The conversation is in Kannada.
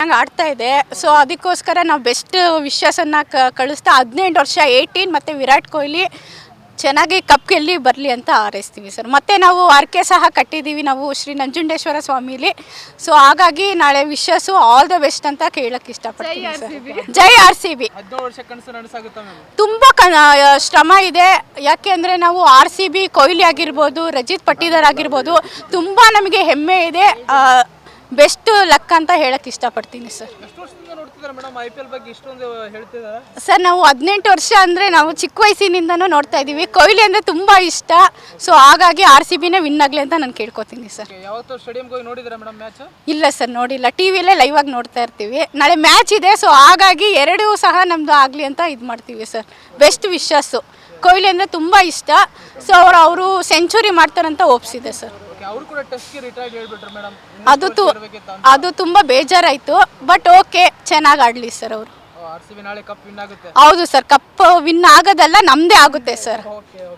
ಚೆನ್ನಾಗಿ ಆಡ್ತಾ ಇದೆ. ಸೊ ಅದಕ್ಕೋಸ್ಕರ ನಾವು ಬೆಸ್ಟ್ ವಿಶ್ವಾಸನ್ನು ಕಳಿಸ್ತಾ 18 ವರ್ಷ 18 ಮತ್ತು ವಿರಾಟ್ ಕೊಹ್ಲಿ ಚೆನ್ನಾಗಿ ಕಪ್ ಗೆಲ್ಲಿ ಬರಲಿ ಅಂತ ಹಾರೈಸ್ತೀವಿ ಸರ್. ಮತ್ತು ನಾವು ಹರಕೆ ಸಹ ಕಟ್ಟಿದ್ದೀವಿ ನಾವು ಶ್ರೀ ನಂಜುಂಡೇಶ್ವರ ಸ್ವಾಮಿಲಿ. ಸೊ ಹಾಗಾಗಿ ನಾಳೆ ವಿಶ್ವಾಸು ಆಲ್ ದ ಬೆಸ್ಟ್ ಅಂತ ಕೇಳಕ್ಕೆ ಇಷ್ಟಪಡ್ತೀನಿ ಸರ್. ಜೈ RCB. ತುಂಬ ಶ್ರಮ ಇದೆ. ಯಾಕೆ ಅಂದರೆ ನಾವು RCB ಕೊಹ್ಲಿ ಆಗಿರ್ಬೋದು, ರಜಿತ್ ಪಟ್ಟಿದಾರ್ ಆಗಿರ್ಬೋದು, ತುಂಬ ನಮಗೆ ಹೆಮ್ಮೆ ಇದೆ. ಬೆಸ್ಟ್ ಲಕ್ ಅಂತ ಹೇಳಕ್ಕೆ ಇಷ್ಟಪಡ್ತೀನಿ ಸರ್. ಸರ್ ನಾವು 18 ವರ್ಷ ಅಂದರೆ ನಾವು ಚಿಕ್ಕ ವಯಸ್ಸಿನಿಂದನೂ ನೋಡ್ತಾ ಇದ್ದೀವಿ. ಕೊಹ್ಲಿ ಅಂದರೆ ತುಂಬ ಇಷ್ಟ. ಸೊ ಹಾಗಾಗಿ RCBನೇ ವಿನ್ ಆಗಲಿ ಅಂತ ನಾನು ಕೇಳ್ಕೊತೀನಿ ಸರ್. ಇಲ್ಲ ಸರ್, ನೋಡಿಲ್ಲ. ಟಿವಿಯಲ್ಲೇ ಲೈವ್ ಆಗಿ ನೋಡ್ತಾ ಇರ್ತೀವಿ. ನಾಳೆ ಮ್ಯಾಚ್ ಇದೆ. ಸೊ ಹಾಗಾಗಿ ಎರಡೂ ಸಹ ನಮ್ಮದು ಆಗಲಿ ಅಂತ ಇದು ಮಾಡ್ತೀವಿ ಸರ್. ಬೆಸ್ಟ್ ವಿಶ್ವಾಸು. ಕೊಹ್ಲಿ ಅಂದರೆ ತುಂಬ ಇಷ್ಟ. ಸೊ ಅವರು ಸೆಂಚುರಿ ಮಾಡ್ತಾರಂತ ಒಪ್ಸಿದೆ ಸರ್. ಅದು ತುಂಬ ಬೇಜಾರಾಯಿತು. ಬಟ್ ಓಕೆ, ಚೆನ್ನಾಗಿ ಆಡಲಿ ಸರ್ ಅವರು. ಹೌದು ಸರ್, ಕಪ್ ವಿನ್ ಆಗೋದಲ್ಲ, ನಮ್ಮದೇ ಆಗುತ್ತೆ ಸರ್.